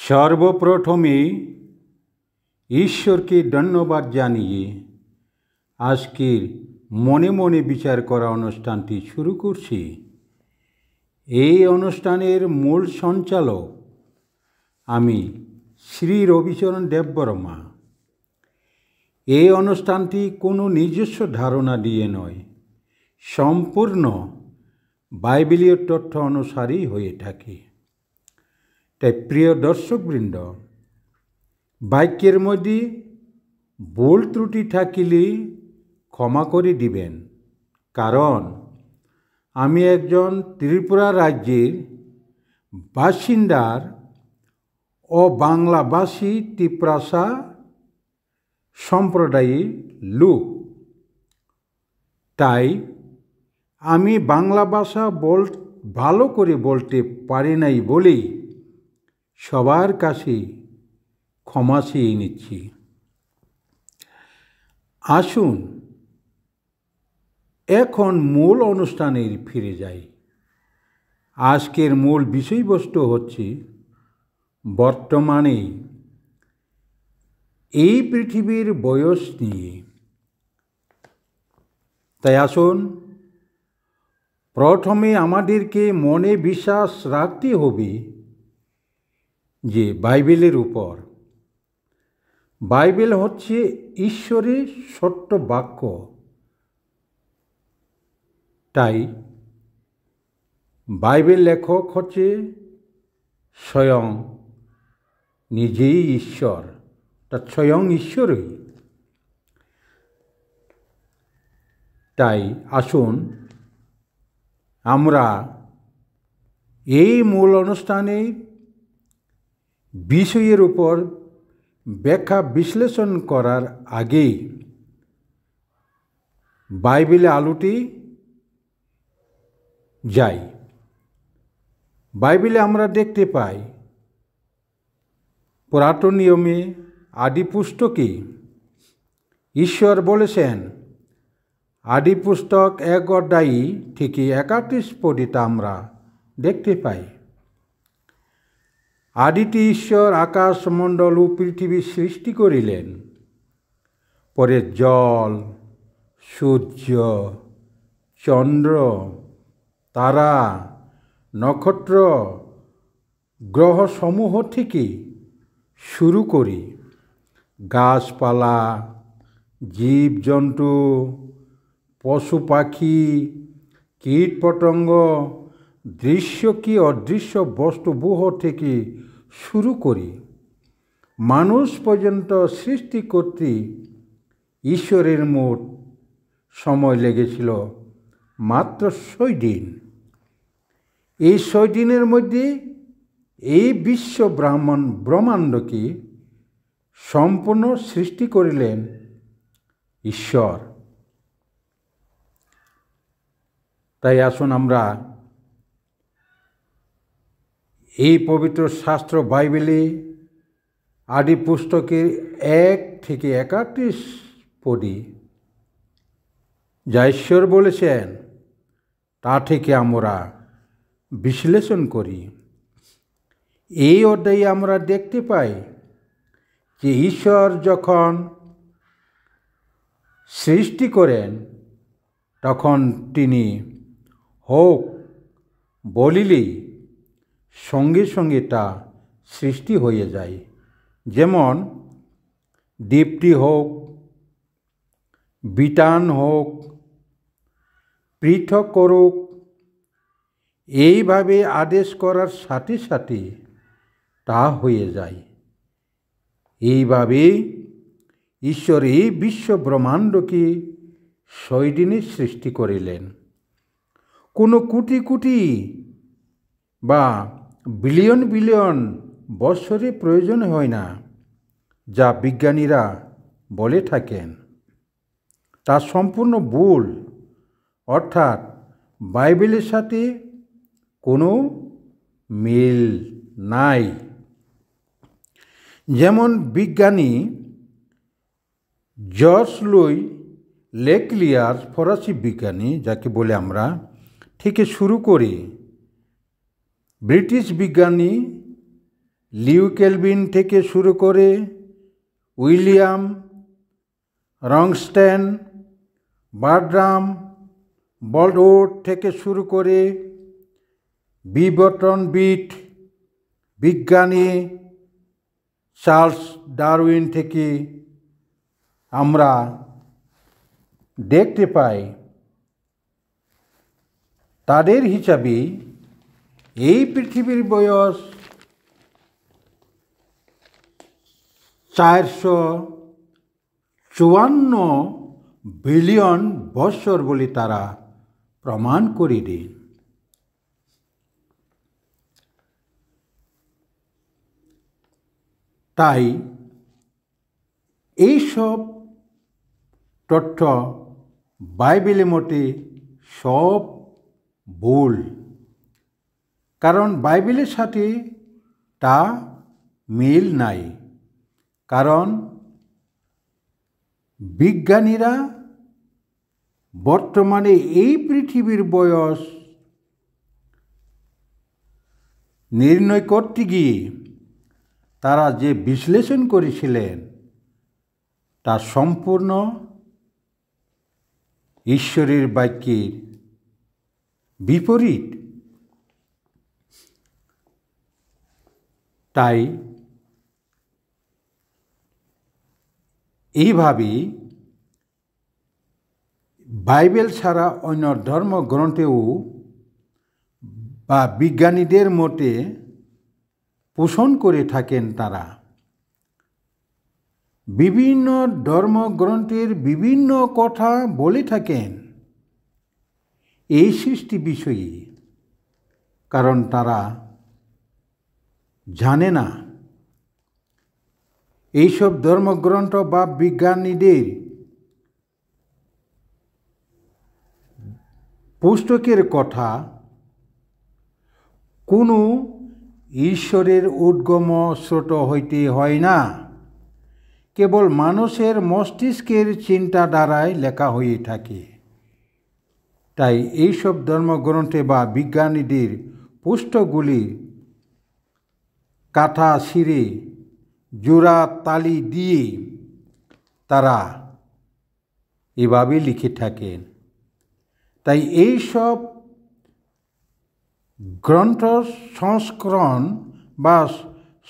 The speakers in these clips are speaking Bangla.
সর্বপ্রথমে ঈশ্বরকে ধন্যবাদ জানিয়ে আজকের মনে মনে বিচার করা অনুষ্ঠানটি শুরু করছি। এই অনুষ্ঠানের মূল সঞ্চালক আমি শ্রী রবিচরণ দেববর্মা। এই অনুষ্ঠানটি কোনো নিজস্ব ধারণা দিয়ে নয়, সম্পূর্ণ বাইবেলীয় তথ্য অনুসারেই হয়ে থাকে। তাই প্রিয় দর্শকবৃন্দ, বাক্যের মধ্যে ভুল ত্রুটি থাকিলে ক্ষমা করে দিবেন, কারণ আমি একজন ত্রিপুরা রাজ্যের বাসিন্দার ও বাংলাভাষী ত্রিপ্রাসা সম্প্রদায়ের লোক। তাই আমি বাংলা ভাষা ভালো করে বলতে পারি নাই বলেই সবার কাছে ক্ষমা চেয়ে নিচ্ছি। আসুন এখন মূল অনুষ্ঠানে ফিরে যাই। আজকের মূল বিষয়বস্তু হচ্ছে বর্তমানে এই পৃথিবীর বয়স নিয়ে। তাই আসুন প্রথমে আমাদেরকে মনে বিশ্বাস রাখতে হবে যে বাইবেলের উপর। বাইবেল হচ্ছে ঈশ্বরের সত্য বাক্য। তাই বাইবেল লেখক হচ্ছে স্বয়ং নিজেই ঈশ্বর, তা স্বয়ং ঈশ্বরই। তাই আসুন আমরা এই মূল অনুষ্ঠানে বিষয়ের উপর ব্যাখ্যা বিশ্লেষণ করার আগেই বাইবেলে আলোটি যাই। বাইবেলে আমরা দেখতে পাই পুরাতন নিয়মে আদি পুস্তকে ঈশ্বর বলেছেন, আদি পুস্তক 1 অধ্যায় থেকে 31 পদে আমরা দেখতে পাই, আদিতে ঈশ্বর আকাশমণ্ডল ও পৃথিবী সৃষ্টি করিলেন। পরে জল, সূর্য, চন্দ্র, তারা, নক্ষত্র, গ্রহসমূহ থেকে শুরু করি গাছপালা, জীবজন্তু, পশু পাখি, কীট পতঙ্গ, দৃশ্য কি অদৃশ্য বস্তুসমূহ থেকে শুরু করি মানুষ পর্যন্ত সৃষ্টি করতে ঈশ্বরের মোট সময় লেগেছিল মাত্র 6 দিন। এই 6 দিনের মধ্যে এই বিশ্ব ব্রহ্মাণ্ডকে সম্পূর্ণ সৃষ্টি করিলেন ঈশ্বর। তাই আসুন আমরা এই পবিত্র শাস্ত্র বাইবেলে আদি পুস্তকের 1 থেকে 31 পদে যা ঈশ্বর বলেছেন তা থেকে আমরা বিশ্লেষণ করি। এই অধ্যায়ে আমরা দেখতে পাই যে ঈশ্বর যখন সৃষ্টি করেন তখন তিনি হোক বলিলেই সঙ্গে সঙ্গে তা সৃষ্টি হয়ে যায়। যেমন দীপ্তি হোক, বিতান হোক, পৃথক করুক, এইভাবে আদেশ করার সাথে সাথে তা হয়ে যায়। এইভাবেই ঈশ্বর এই বিশ্ব ব্রহ্মাণ্ডকে 6 দিনে সৃষ্টি করিলেন। কোনো কোটি কোটি বা বিলিয়ন বিলিয়ন বৎসরের প্রয়োজন হয় না, যা বিজ্ঞানীরা বলে থাকেন। তা সম্পূর্ণ ভুল, অর্থাৎ বাইবেলের সাথে কোনো মিল নাই। যেমন বিজ্ঞানী জর্জ লুই লেক্লিয়ার, ফরাসি বিজ্ঞানী যাকে বলে আমরা, থেকে শুরু করে ব্রিটিশ বিজ্ঞানী লিউ কেলভিন থেকে শুরু করে উইলিয়াম রংস্টেন, বার্ট্রাম বল্ডউড থেকে শুরু করে বিবর্তন বিট বিজ্ঞানী চার্লস ডারউইন থেকে আমরা দেখতে পাই তাদের হিসাবে এই পৃথিবীর বয়স 454 বিলিয়ন বৎসর বলে তারা প্রমাণ করে দেন। তাই এইসব তথ্য বাইবেলের মতে সব ভুল, কারণ বাইবেলের সাথে তা মিল নাই। কারণ বিজ্ঞানীরা বর্তমানে এই পৃথিবীর বয়স নির্ণয় করতে গিয়ে তারা যে বিশ্লেষণ করেছিলেন তা সম্পূর্ণ ঈশ্বরের বাক্যের বিপরীত। তাই এইভাবে বাইবেল ছাড়া অন্য ধর্মগ্রন্থেও বা বিজ্ঞানীদের মতে পোষণ করে থাকেন তারা। বিভিন্ন ধর্মগ্রন্থের বিভিন্ন কথা বলে থাকেন এই সৃষ্টি বিষয়ে, কারণ তারা জানে না এইসব ধর্মগ্রন্থ বা বিজ্ঞানীদের পুস্তকের কথা কোনো ঈশ্বরের উদ্গম স্রোত হইতে হয় না, কেবল মানুষের মস্তিষ্কের চিন্তা দ্বারাই লেখা হয়ে থাকে। তাই এইসব ধর্মগ্রন্থে বা বিজ্ঞানীদের পুস্তকগুলি কাঁথা ছিঁড়ে জোড়া তালি দিয়ে তারা এভাবে লিখে থাকেন। তাই এইসব গ্রন্থ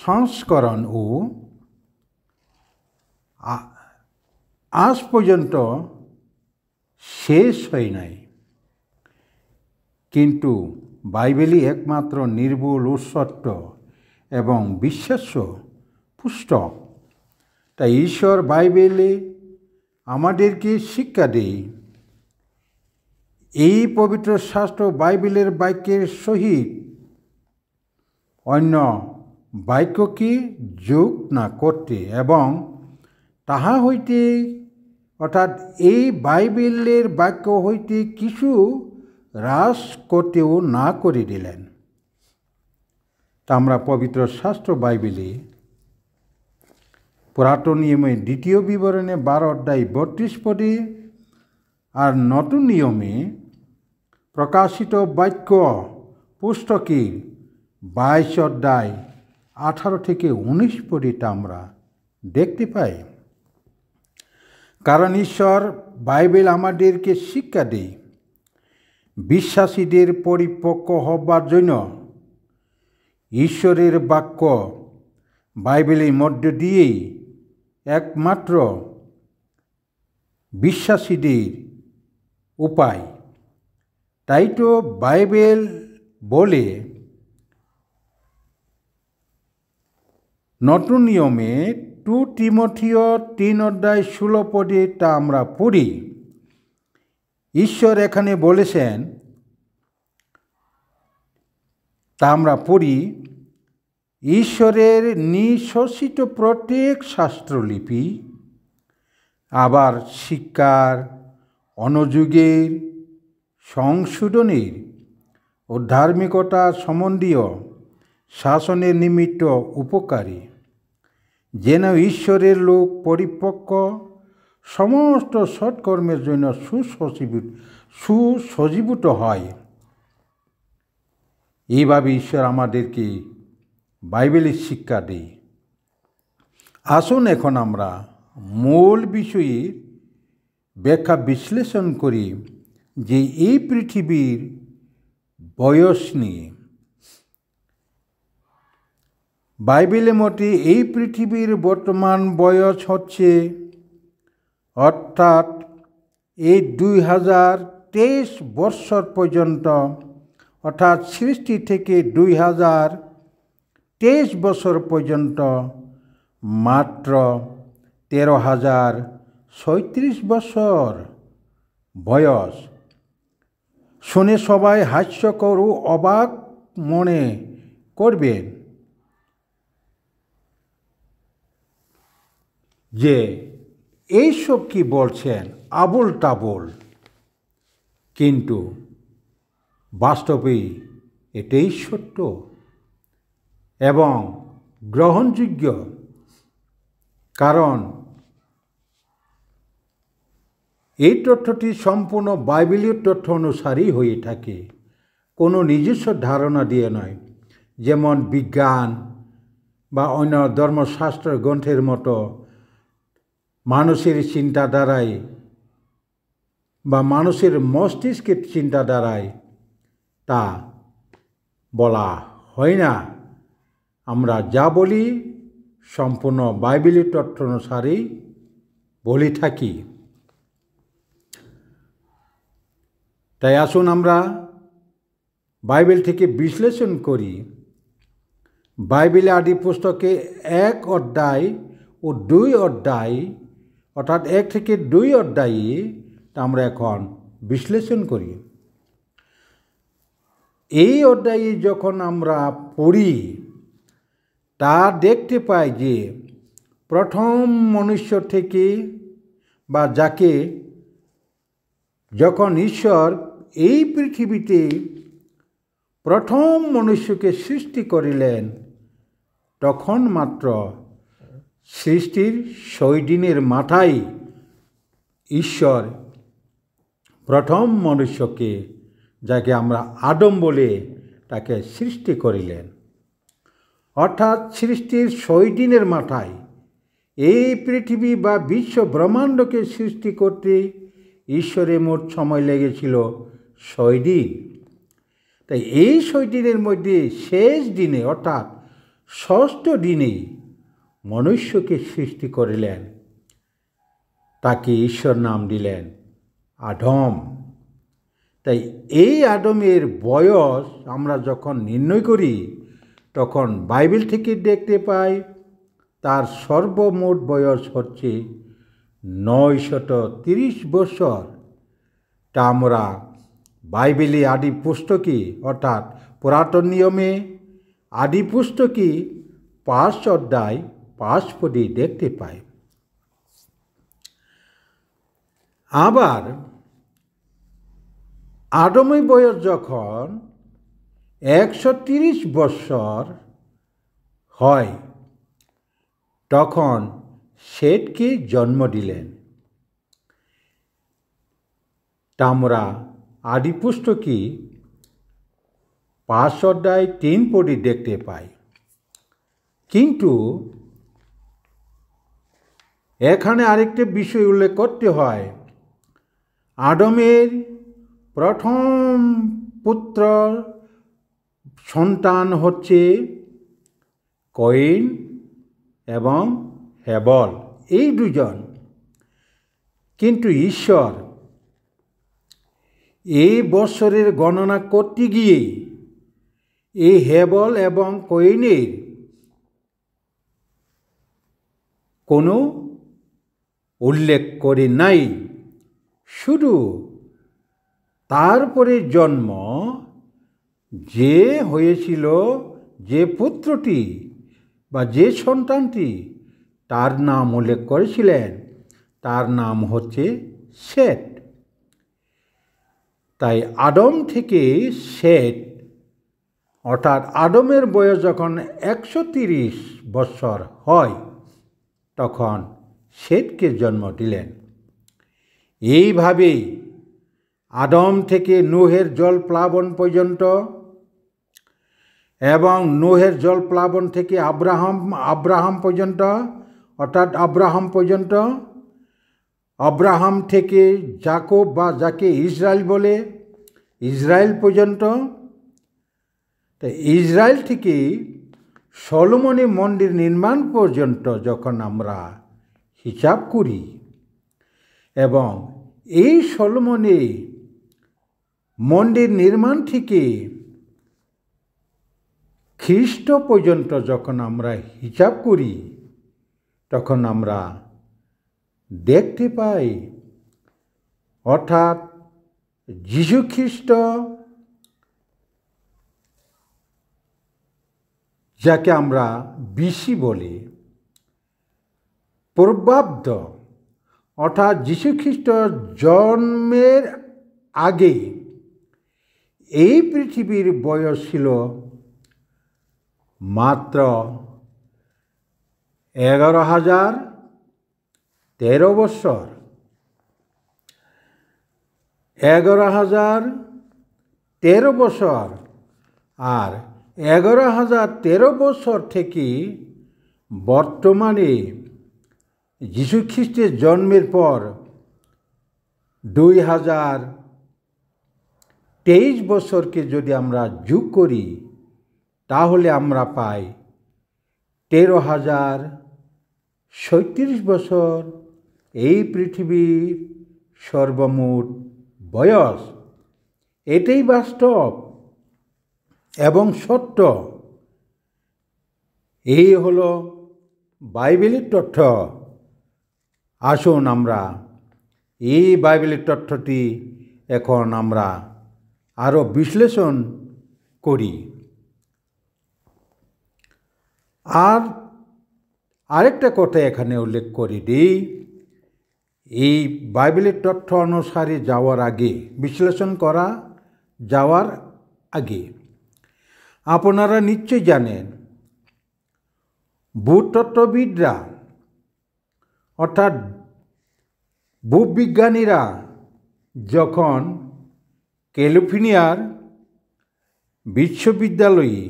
সংস্করণও আজ পর্যন্ত শেষ হয় নাই, কিন্তু বাইবেলই একমাত্র নির্ভুল, সত্য এবং বিশ্বাস্য পুস্তক। তাই ঈশ্বর বাইবেলে আমাদেরকে শিক্ষা দেয় এই পবিত্র শাস্ত্র বাইবেলের বাক্যের সহিত অন্য বাক্যকে যোগ না করতে এবং তাহা হইতে অর্থাৎ এই বাইবেলের বাক্য হইতে কিছু হ্রাস করতেও না করে দিলেন। তা আমরা পবিত্র শাস্ত্র বাইবেলে পুরাতন নিয়মে 2 বিবরণে 12 অধ্যায় 32 পদে আর নতুন নিয়মে প্রকাশিত বাক্য পুস্তকের 22 অধ্যায় 18 থেকে 19 পদে তা আমরা দেখতে পাই। কারণ ঈশ্বর বাইবেল আমাদেরকে শিক্ষা দেয় বিশ্বাসীদের পরিপক্ব হবার জন্য। ঈশ্বরের বাক্য বাইবেলের মধ্য দিয়েই একমাত্র বিশ্বাসীদের উপায়। তাই তো বাইবেল বলে নতুন নিয়মে 2 তিমথিয় 3 অধ্যায় 16 পদে তা আমরা পড়ি। ঈশ্বর এখানে বলেছেন, তা আমরা পড়ি, ঈশ্বরের নিঃশোষিত প্রত্যেক শাস্ত্রলিপি আবার শিক্ষার, অনুযোগের, সংশোধনের ও ধার্মিকতা সম্বন্ধীয় শাসনের নিমিত্ত উপকারী, যেন ঈশ্বরের লোক পরিপক্ক সমস্ত সৎকর্মের জন্য সুসজ্জিত হয়। এইভাবে ঈশ্বর আমাদেরকে বাইবেলের শিক্ষা দিই। আসুন এখন আমরা মূল বিষয়ে ব্যাখ্যা বিশ্লেষণ করি যে এই পৃথিবীর বয়স নিয়ে। বাইবেলের মতে এই পৃথিবীর বর্তমান বয়স হচ্ছে, অর্থাৎ এই 2023 বৎসর পর্যন্ত, অর্থাৎ সৃষ্টি থেকে 2023 বছর পর্যন্ত মাত্র 13,037 বছর বয়স। শুনে সবাই হাস্যকর ও অবাক মনে করবেন যে এইসব কি বলছেন, আবোল তাবোল। কিন্তু বাস্তবে এটাই সত্য এবং গ্রহণযোগ্য, কারণ এই তথ্যটি সম্পূর্ণ বাইবেলীয় তথ্য অনুসারেই হয়ে থাকে, কোনো নিজস্ব ধারণা দিয়ে নয়, যেমন বিজ্ঞান বা অন্য ধর্মশাস্ত্র গ্রন্থের মতো মানুষের চিন্তাধারায় বা মানুষের মস্তিষ্কের চিন্তাধারায় তা বলা হয় না। আমরা যা বলি সম্পূর্ণ বাইবেলীয় তথ্য অনুসারেই বলে থাকি। তাই আসুন আমরা বাইবেল থেকে বিশ্লেষণ করি। বাইবেলে আদি পুস্তকে 1 অধ্যায় ও 2 অধ্যায়, অর্থাৎ 1 থেকে 2 অধ্যায়ে তা আমরা এখন বিশ্লেষণ করি। এই অধ্যায়ে যখন আমরা পড়ি তা দেখতে পাই যে প্রথম মনুষ্য থেকে, বা যাকে যখন ঈশ্বর এই পৃথিবীতে প্রথম মনুষ্যকে সৃষ্টি করিলেন, তখন মাত্র সৃষ্টির 6 দিনের মাথায় ঈশ্বর প্রথম মনুষ্যকে, যাকে আমরা আদম বলে, তাকে সৃষ্টি করিলেন। অর্থাৎ সৃষ্টির 6 দিনের মাথায় এই পৃথিবী বা বিশ্ব ব্রহ্মাণ্ডকে সৃষ্টি করতে ঈশ্বরের মোট সময় লেগেছিল 6 দিন। তাই এই 6 দিনের মধ্যে শেষ দিনে, অর্থাৎ 6ষ্ঠ দিনে মনুষ্যকে সৃষ্টি করিলেন। তাকে ঈশ্বর নাম দিলেন আদম। তাই এই আদমের বয়স আমরা যখন নির্ণয় করি, তখন বাইবেল থেকে দেখতে পাই তার সর্বমোট বয়স হচ্ছে 930 বছর। তা আমরা বাইবেলে আদি পুস্তকে, অর্থাৎ পুরাতন নিয়মে আদি পুস্তকে 5 অধ্যায় 5 পদে দেখতে পাই। আবার আদমের বয়স যখন 130 বছর হয়, তখন সেটকে জন্ম দিলেন। তা আমরা আদি পুস্তকে 5 অধ্যায় 3 পদে দেখতে পাই। কিন্তু এখানে আরেকটি বিষয় উল্লেখ করতে হয়। আদমের প্রথম পুত্র সন্তান হচ্ছে কয়িন এবং হেবল, এই দুজন। কিন্তু ঈশ্বর এই বৎসরের গণনা করতে গিয়ে এই হেবল এবং কয়িনের কোনো উল্লেখ করে নাই। শুধু তারপরে জন্ম যে হয়েছিল, যে পুত্রটি বা যে সন্তানটি, তার নাম উল্লেখ করেছিলেন, তার নাম হচ্ছে সেট। তাই আদম থেকে সেট, অর্থাৎ আদমের বয়স যখন 130 বছর হয়, তখন সেটকে জন্ম দিলেন। এইভাবেই আদম থেকে নূহের জল প্লাবন পর্যন্ত এবং নোহের জলপ্লাবন থেকে আব্রাহাম পর্যন্ত, অর্থাৎ আব্রাহাম পর্যন্ত, আব্রাহাম থেকে যাকব বা যাকে ইসরায়েল বলে, ইসরায়েল পর্যন্ত। তো ইসরায়েল থেকে সলোমনে মন্দির নির্মাণ পর্যন্ত যখন আমরা হিসাব করি এবং এই সলোমনে মন্দির নির্মাণ থেকে খ্রিস্ট পর্যন্ত যখন আমরা হিসাব করি, তখন আমরা দেখতে পাই, অর্থাৎ যীশু খ্রিস্ট, যাকে আমরা বিসি বলি, পূর্বাব্দ, অর্থাৎ যীশু খ্রিস্ট জন্মের আগে এই পৃথিবীর বয়স ছিল মাত্র 11,013 বৎসর। 11,013 বছর। আর 11,013 বছর থেকে বর্তমানে যীশু খ্রিস্টের জন্মের পর 2023 বছরকে যদি আমরা যোগ করি, তাহলে আমরা পাই 13,037 বছর এই পৃথিবীর সর্বমোট বয়স। এটাই বাস্তব এবং সত্য। এই হলো বাইবেলের তথ্য। আসুন আমরা এই বাইবেলের তথ্যটি এখন আমরা আরও বিশ্লেষণ করি। আর আরেকটা কথা এখানে উল্লেখ করে দিই, এই বাইবেলের তথ্য অনুসারে যাওয়ার আগে, বিশ্লেষণ করা যাওয়ার আগে আপনারা নিশ্চয় জানেন, ভূতত্ত্ববিদরা অর্থাৎ ভূবিজ্ঞানীরা যখন ক্যালিফোর্নিয়ার বিশ্ববিদ্যালয়ে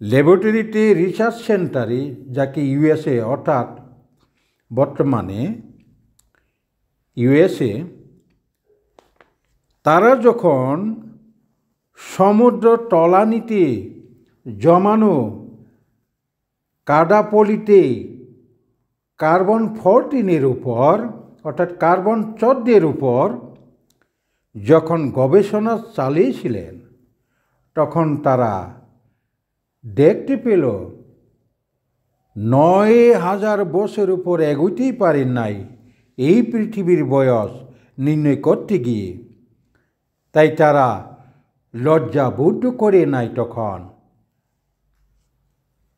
ল্যাবরেটরিতে রিসার্চ সেন্টারে, যাকে ইউএসএ, অর্থাৎ বর্তমানে ইউএসএ, তারা যখন সমুদ্র তলানিতে জমানো কাদাপলিতে কার্বন-14 উপর, অর্থাৎ কার্বন-14 উপর যখন গবেষণা চালিয়েছিলেন, তখন তারা দেখতে পেল 9,000 বছর উপর এগোতেই পারেন নাই এই পৃথিবীর বয়স নির্ণয় করতে গিয়ে। তাই তারা লজ্জা বোধ করে নাই তখন।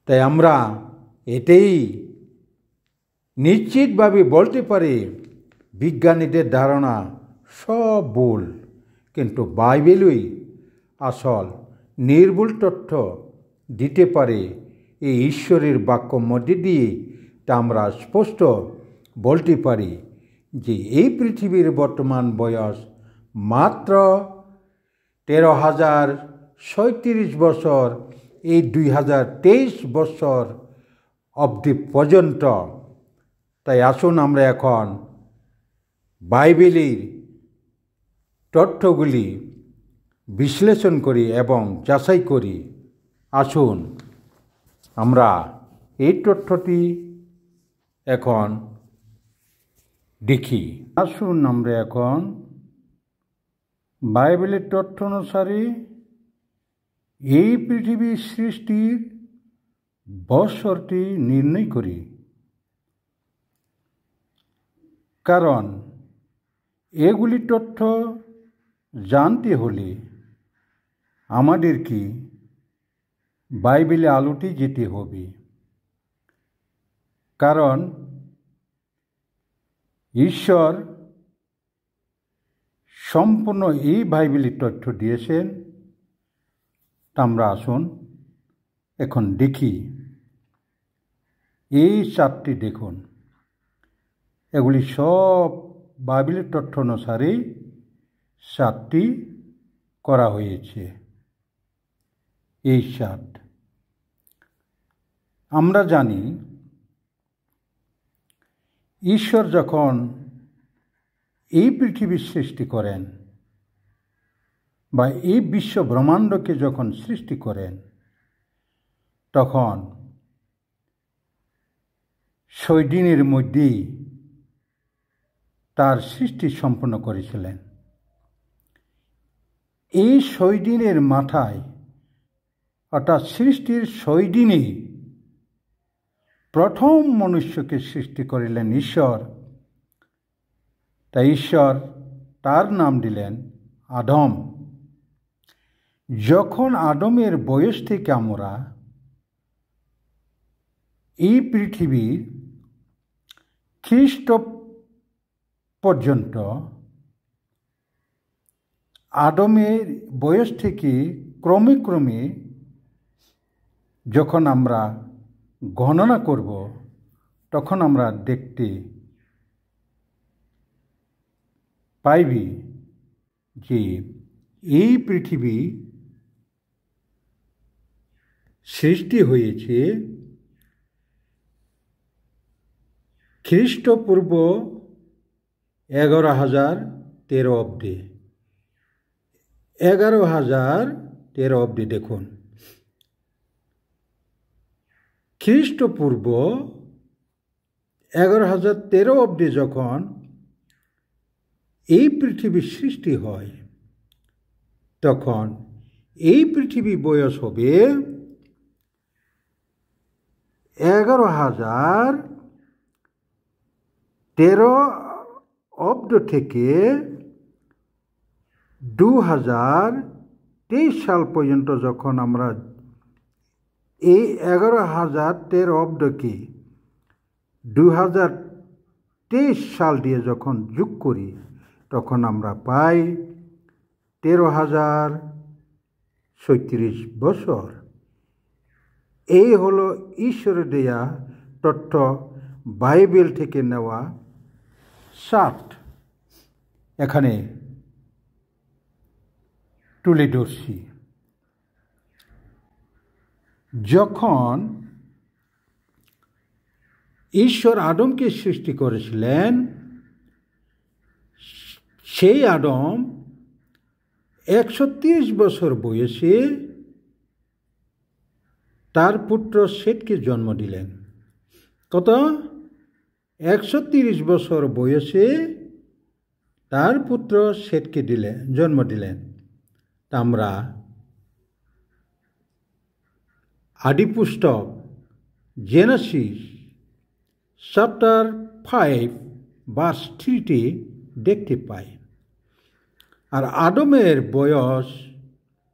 তাই আমরা এটাই নিশ্চিতভাবে বলতে পারি, বিজ্ঞানীদের ধারণা সব ভুল, কিন্তু বাইবেলই আসল নির্ভুল তথ্য দিতে পারে। এই ঈশ্বরের বাক্য মধ্যে দিয়ে তা আমরা স্পষ্ট বলতে পারি যে এই পৃথিবীর বর্তমান বয়স মাত্র 13,037 বছর, এই 2023 বছর অবধি পর্যন্ত। তাই আসুন আমরা এখন বাইবেলের তথ্যগুলি বিশ্লেষণ করি এবং যাচাই করি। আসুন আমরা এই তথ্যটি এখন দেখি। আসুন আমরা এখন বাইবেলের তথ্য অনুসারে এই পৃথিবীর সৃষ্টির বৎসরটি নির্ণয় করি। কারণ এগুলি তথ্য জানতে হলে আমাদের কি বাইবেলে আলোতে যেতে হবে। কারণ ঈশ্বর সম্পূর্ণ এই বাইবেলের তথ্য দিয়েছেন। আমরা আসুন এখন দেখি। এই চারটি দেখুন, এগুলি সব বাইবেলের তথ্য অনুসারে চারটি করা হয়েছে। এই 7। আমরা জানি ঈশ্বর যখন এই পৃথিবীর সৃষ্টি করেন বা এই বিশ্ব ব্রহ্মাণ্ডকে যখন সৃষ্টি করেন, তখন 6 দিনের মধ্যেই তার সৃষ্টি সম্পন্ন করেছিলেন। এই 6 দিনের মাথায়, অর্থাৎ সৃষ্টির 6 দিনেই প্রথম মনুষ্যকে সৃষ্টি করিলেন ঈশ্বর। তাই ঈশ্বর তার নাম দিলেন আদম। যখন আদমের বয়স থেকে আমরা এই পৃথিবীর খ্রিস্ট পর্যন্ত, আদমের বয়স থেকে ক্রমে ক্রমে যখন আমরা গণনা করব, তখন আমরা দেখতে পাইবি যে এই পৃথিবী সৃষ্টি হয়েছে খ্রিস্টপূর্ব 11,013 অব্দে। 11,013 অব্দে দেখুন, খ্রিস্টপূর্ব 11,013 অব্দে যখন এই পৃথিবীর সৃষ্টি হয়, তখন এই পৃথিবী বয়স হবে 11,013 অব্দ থেকে 2023 সাল পর্যন্ত যখন আমরা এই 11,013 অব্দকে 2023 সাল দিয়ে যখন যোগ করি, তখন আমরা পাই 13,036 বছর। এই হলো ঈশ্বরের দেয়া তথ্য, বাইবেল থেকে নেওয়া 7 এখানে তুলে ধরছি। যখন ঈশ্বর আদমকে সৃষ্টি করেছিলেন, সেই আদম 130 বছর বয়সে তার পুত্র সেতকে জন্ম দিলেন। কত? 130 বছর বয়সে তার পুত্র সেতকে জন্ম দিলেন। আমরা আদিপুস্তক জেনেসিস চ্যাপ্টার 5 ভার্স 3 দেখতে পাই। আর আদমের বয়স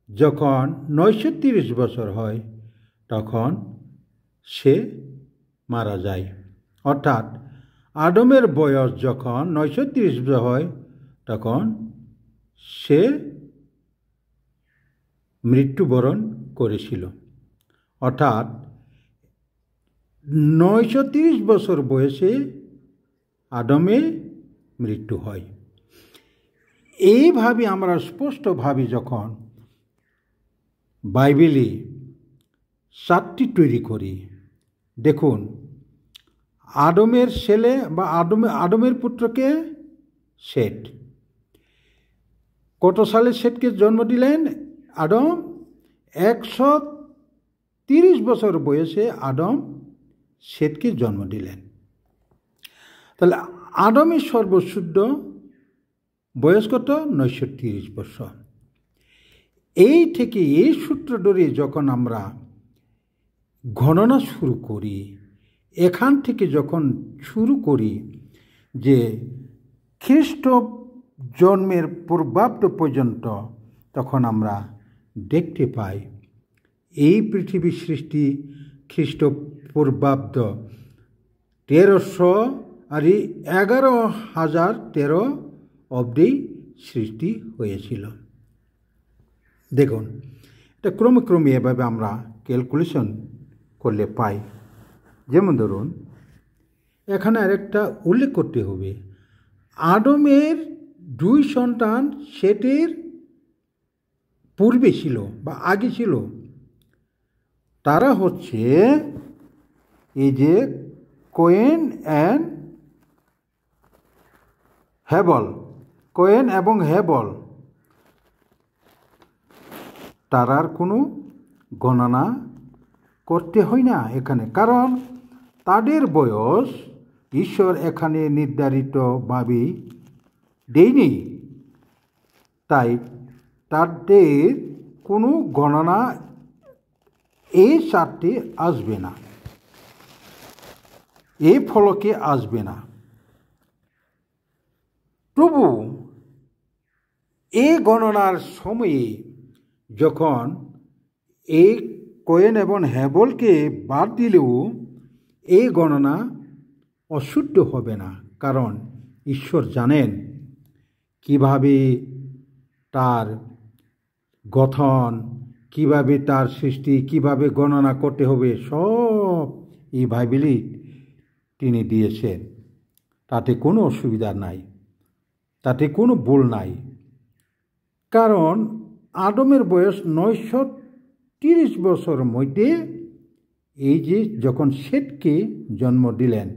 যখন 930 বছর হয়, তখন সে মারা যায়। অর্থাৎ আদমের বয়স যখন 930 হয়, তখন সে মৃত্যুবরণ করেছিল। অর্থাৎ 930 বছর বয়সে আদমের মৃত্যু হয়। এইভাবে আমরা স্পষ্টভাবে যখন বাইবেলে 7টি তৈরি করি, দেখুন, আদমের ছেলে বা আদমের পুত্রকে সেত। কত সালে সেতকে জন্ম দিলেন আদম? 130 বছর বয়সে আদম সেতকে জন্ম দিলেন। তাহলে আদমের সর্বশুদ্ধ বয়স কত? 930 বছর। এই থেকে এই সূত্র ধরে যখন আমরা গণনা শুরু করি, এখান থেকে যখন শুরু করি যে খ্রিস্ট জন্মের পূর্বাব্দ পর্যন্ত, তখন আমরা দেখতে পাই এই পৃথিবীর সৃষ্টি খ্রিস্টপূর্বাব্দ 1300 আর 11,013 অব্দেই সৃষ্টি হয়েছিল। দেখুন, এটা ক্রমে ক্রমে এভাবে আমরা ক্যালকুলেশন করলে পাই। যেমন ধরুন, এখানে আরেকটা উল্লেখ করতে হবে, আদমের 2 সন্তান সেতের পূর্বে ছিল বা আগে ছিল, তারা হচ্ছে এই যে কোয়েন অ্যান্ড হেবল, কোয়েন এবং হেবল। তারার কোনো গণনা করতে হয় না এখানে, কারণ তাদের বয়স ঈশ্বর এখানে নির্ধারিতভাবে দেয়নি, তাই তাদের কোনো গণনা এই চার্টে আসবে না, এই ফলকে আসবে না। তবু এই গণনার সময়ে যখন এই কোয়েন এবং হেবলকে বাদ দিলেও এই গণনা অশুদ্ধ হবে না, কারণ ঈশ্বর জানেন কিভাবে তার গঠন, কিভাবে তার সৃষ্টি, কিভাবে গণনা করতে হবে, সব এই বাইবেলই তিনি দিয়েছেন। তাতে কোনো অসুবিধা নাই, তাতে কোনো ভুল নাই। কারণ আদমের বয়স 930 বছরের মধ্যে এই যে যখন সেতকে জন্ম দিলেন,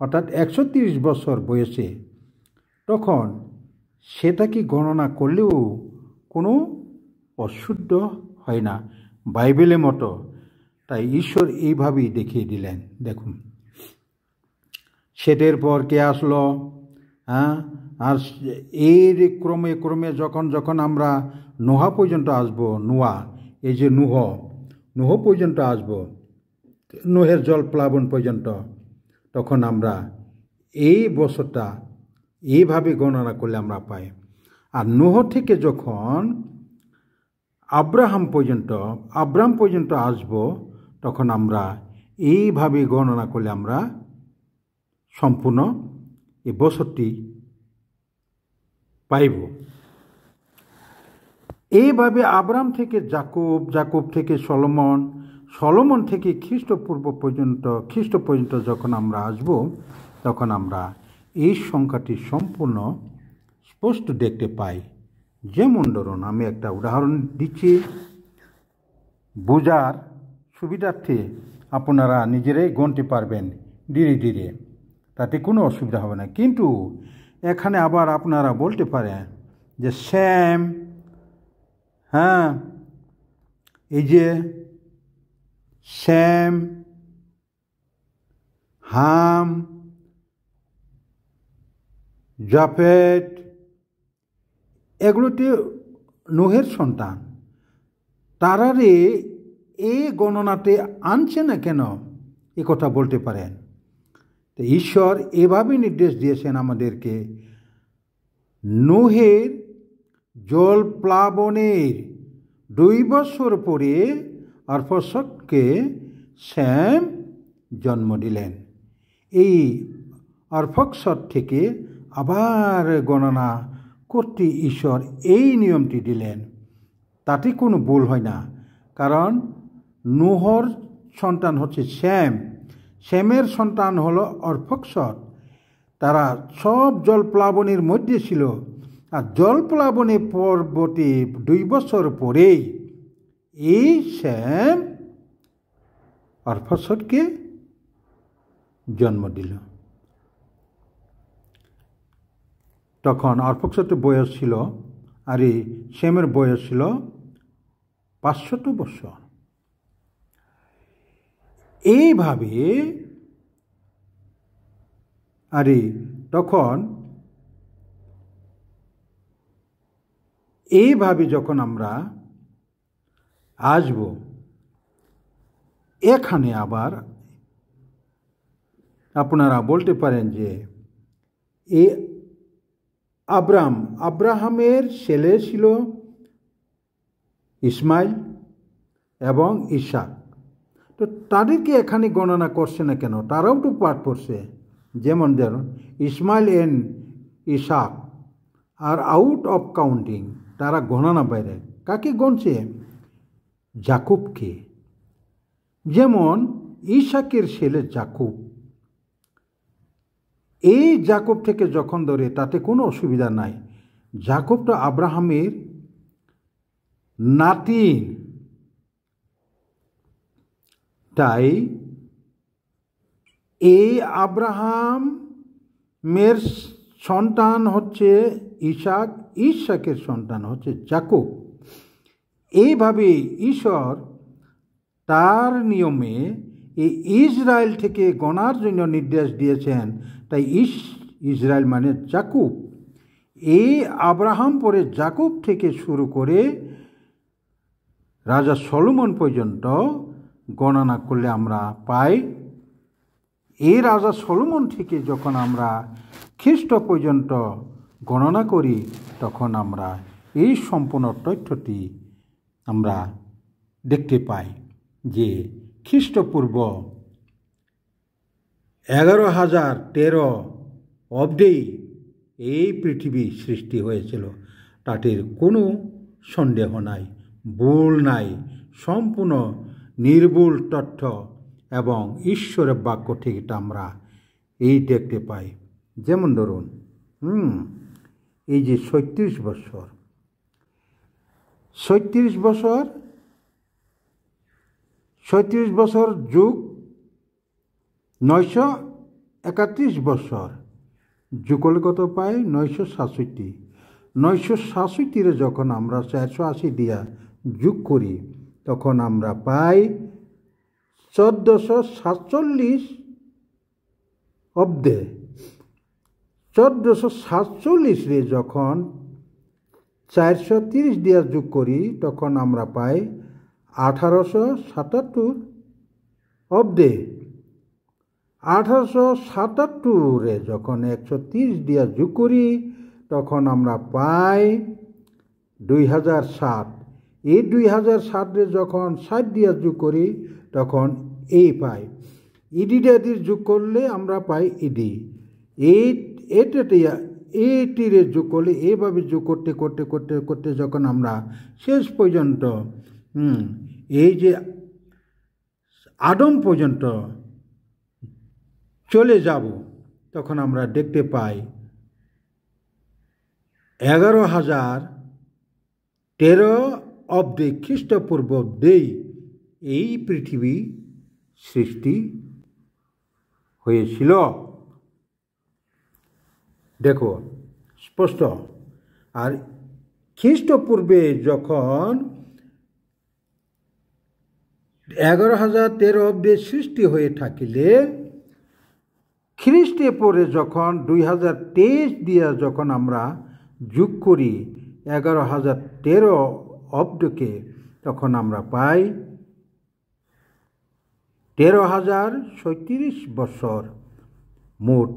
অর্থাৎ 130 বছর বয়সে, তখন সেটাকে গণনা করলেও কোনো অশুদ্ধ হয় না বাইবেলের মতো। তাই ঈশ্বর এইভাবেই দেখিয়ে দিলেন। দেখুন, সেটের পর কে আসলো, আর এর ক্রমে ক্রমে যখন যখন আমরা নোহা পর্যন্ত আসব, নোয়া, এই যে নোহ পর্যন্ত আসব, নোহের জল প্লাবন পর্যন্ত, তখন আমরা এই বছরটা এইভাবে গণনা করলে আমরা পাই। আর নোহ থেকে যখন আব্রাহাম পর্যন্ত আসব, তখন আমরা এইভাবে গণনা করলে আমরা সম্পূর্ণ এই বছরটি পাইব। এইভাবে আব্রাহাম থেকে যাকুব থেকে সলোমন থেকে খ্রিস্ট পর্যন্ত যখন আমরা আসব, তখন আমরা এই সংখ্যাটি সম্পূর্ণ স্পষ্ট দেখতে পাই। যেমন ধরুন, আমি একটা উদাহরণ দিচ্ছি, বোঝার সুবিধার্থে আপনারা নিজেরাই গণতে পারবেন ধীরে ধীরে, তাতে কোনো অসুবিধা হবে না। কিন্তু এখানে আবার আপনারা বলতে পারেন যে শ্যাম, এই যে শ্যাম, হাম, জাফেট, এগুলোতে নোহের সন্তান, তারারে এই গণনাতে আনছে না কেন, এ কথা বলতে পারেন। তো ঈশ্বর এভাবে নির্দেশ দিয়েছেন আমাদেরকে, নোহের জল প্লাবনের 2 বছর পরে আরফাক্ষদকে শ্যাম জন্ম দিলেন। এই আরফাক্ষদ থেকে আবার গণনা করতে ঈশ্বর এই নিয়মটি দিলেন, তাতে কোনো ভুল হয় না। কারণ নোহর সন্তান হচ্ছে শ্যাম, শ্যামের সন্তান হলো আরফাক্ষদ। তারা সব জলপ্লাবনের মধ্যে ছিল, আর জলপ্লাবনের পরবর্তী 2 বছর পরেই এই শ্যাম আরফাক্ষদকে জন্ম দিল। তখন আরফাক্ষদের বয়স ছিল, আর এই শ্যামের বয়স ছিল 500 বছর। এইভাবে তখন এইভাবে যখন আমরা আসব, এখানে আবার আপনারা বলতে পারেন যে এই আব্রাহামের ছেলে ছিল ইসমাইল এবং ইসাক। তো তাদেরকে এখানে গণনা করছে না কেন? তারাও তো পাঠ পড়ছে। যেমন ধরুন, Ismail and Isaac are out of counting, তারা গণনা বাইরে। কাকে গণছে? যাকুবকে। যেমন ইসাকের ছেলে যাকুব, এই যাকুব থেকে যখন ধরে তাতে কোনো অসুবিধা নাই। যাকুব তো আব্রাহামের নাতিন, তাই এই আব্রাহামের সন্তান হচ্ছে ইসাক, ইসাকের সন্তান হচ্ছে যাকব। এইভাবে ঈশ্বর তার নিয়মে এই ইসরায়েল থেকে গণার জন্য নির্দেশ দিয়েছেন। তাই ইসরায়েল মানে যাকব। এই আব্রাহাম পরে যাকব থেকে শুরু করে রাজা সলোমন পর্যন্ত গণনা করলে আমরা পাই। এই রাজা সলোমন থেকে যখন আমরা খ্রিস্ট পর্যন্ত গণনা করি তখন আমরা এই সম্পূর্ণ তথ্যটি আমরা দেখতে পাই যে খ্রিস্টপূর্ব 11,013 অব্দেই এই পৃথিবী সৃষ্টি হয়েছিল। তাদের কোনো সন্দেহ নাই, ভুল নাই, সম্পূর্ণ নির্ভুল তথ্য এবং ঈশ্বরের বাক্য থেকে আমরা এই দেখতে পাই। যেমন ধরুন এই যে 36 বছর যুগ 931 বছর যুগ হলে কত পাই? 967। 967 যখন আমরা 480 দিয়া যোগ করি তখন আমরা পাই 1447 অব্দে। 1447 যখন 430 দিয়া যোগ করি তখন আমরা পাই 1877 অব্দে। 1877 যখন 130 দিয়া যোগ করি তখন আমরা পাই 2007। এই 2007 যখন 60 দিয়া যোগ করি তখন এই পাই। ইডির যোগ করলে আমরা পাই ইডি। এইটিরে যোগ করলে এইভাবে যোগ করতে করতে করতে করতে যখন আমরা শেষ পর্যন্ত এই যে আদম পর্যন্ত চলে যাব তখন আমরা দেখতে পাই 11,013 অব্দে খ্রিস্টপূর্ব অব্দেই এই পৃথিবী সৃষ্টি হয়েছিল। দেখো স্পষ্ট। আর খ্রিস্টপূর্বে যখন 11,013 অব্দে সৃষ্টি হয়ে থাকিলে খ্রিস্টে পরে যখন 2023 দিয়া যখন আমরা যোগ করি 11,013 অব্দকে তখন আমরা পাই 13,037 বছর। মোট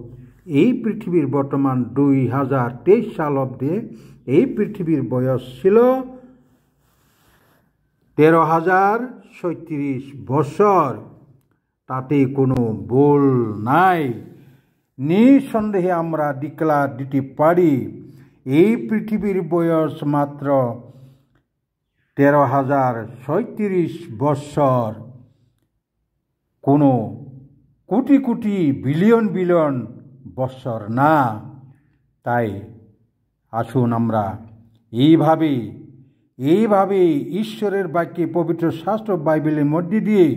এই পৃথিবীর বর্তমান 2023 সাল অব্দে এই পৃথিবীর বয়স ছিল 13,037 বছর। তাতে কোনো ভুল নাই। নিঃসন্দেহে আমরা ডিক্লার দিতে পারি এই পৃথিবীর বয়স মাত্র 13,037 বছর, কোনো কোটি কোটি বিলিয়ন বিলিয়ন বছর না। তাই আসুন আমরা এইভাবে ঈশ্বরের বাক্যে পবিত্র শাস্ত্র বাইবেলের মধ্যে দিয়ে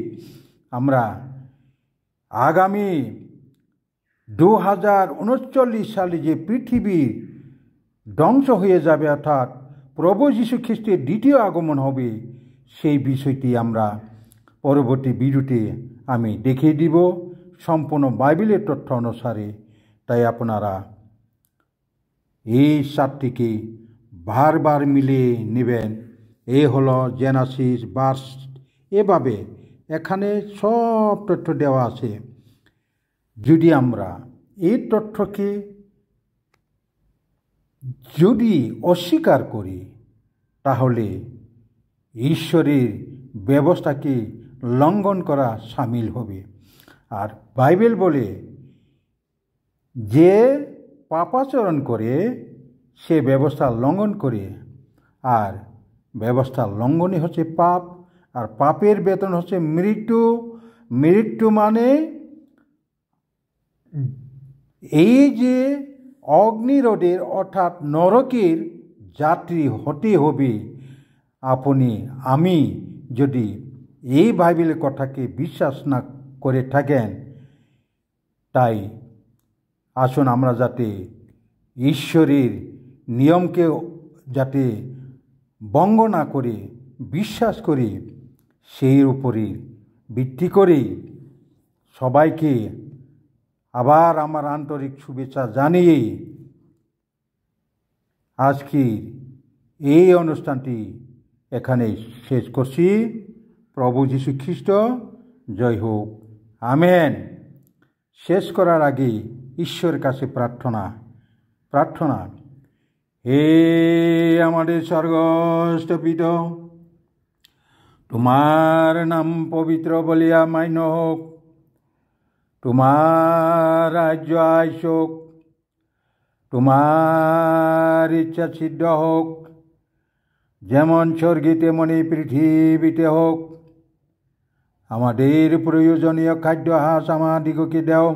আমরা আগামী 2039 সালে যে পৃথিবী ধ্বংস হয়ে যাবে অর্থাৎ প্রভু যীশু খ্রিস্টের দ্বিতীয় আগমন হবে সেই বিষয়টি আমরা পরবর্তী ভিডিওতে আমি দেখিয়ে দিব সম্পূর্ণ বাইবেলের তথ্য অনুসারে। তাই আপনারা এই সাতটিকে বারবার মিলিয়ে নেবেন। এ হলো জেনেসিস, ভার্স, এভাবে এখানে সব তথ্য দেওয়া আছে। যদি আমরা এই তথ্যকে যদি অস্বীকার করি তাহলে ঈশ্বরের ব্যবস্থাকে লঙ্ঘন করা সামিল হবে। আর বাইবেল বলে যে পাপাচরণ করে সে ব্যবস্থা লঙ্ঘন করে, আর ব্যবস্থা লঙ্ঘনই হচ্ছে পাপ, আর পাপের বেতন হচ্ছে মৃত্যু। মৃত্যু মানে এই যে অগ্নিরোধের অর্থাৎ নরকের যাত্রী হতে হবে। আমি যদি এই বাইবেলের কথাকে বিশ্বাস না করে থাকেন, তাই আসুন আমরা যাতে ঈশ্বরের নিয়মকে যাতে ভঙ্গ না করে বিশ্বাস করি, সেই উপরে ভিত্তি করে সবাইকে আবার আমার আন্তরিক শুভেচ্ছা জানিয়ে আজকের এই অনুষ্ঠানটি এখানে শেষ করছি। প্রভু যীশু খ্রিস্ট জয় হোক, আমেন। শেষ করার আগে ঈশ্বরের কাছে প্রার্থনা। হে আমাদের স্বর্গস্থ পিতা, তোমার নাম পবিত্র বলিয়া মান্য হোক, তোমার রাজ্য আইসুক, তোমার ইচ্ছা সিদ্ধ হোক, যেমন স্বর্গে তেমনি পৃথিবীতে হোক। আমাদের প্রয়োজনীয় খাদ্য আহার আমাদিগকে দাও,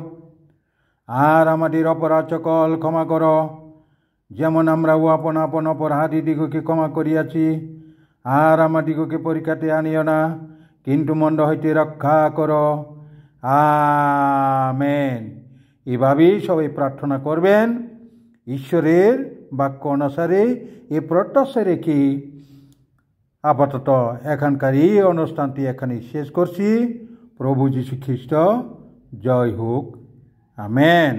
আর আমাদের অপরাধ সকল ক্ষমা করো, যেমন আমরাও আপন আপন অপরাধীদিগকে ক্ষমা করিয়াছি। আর আমাদিগকে পরীক্ষাতে আনিও না, কিন্তু মন্দ হইতে রক্ষা করো, আমেন। এভাবেই সবাই প্রার্থনা করবেন। ঈশ্বরের বাক্য অনুসারে এ প্রত্যাশা রেখে আপাতত এখানকার এই অনুষ্ঠানটি এখানে শেষ করছি। প্রভু যীশু খ্রিস্ট জয় হোক, আমেন।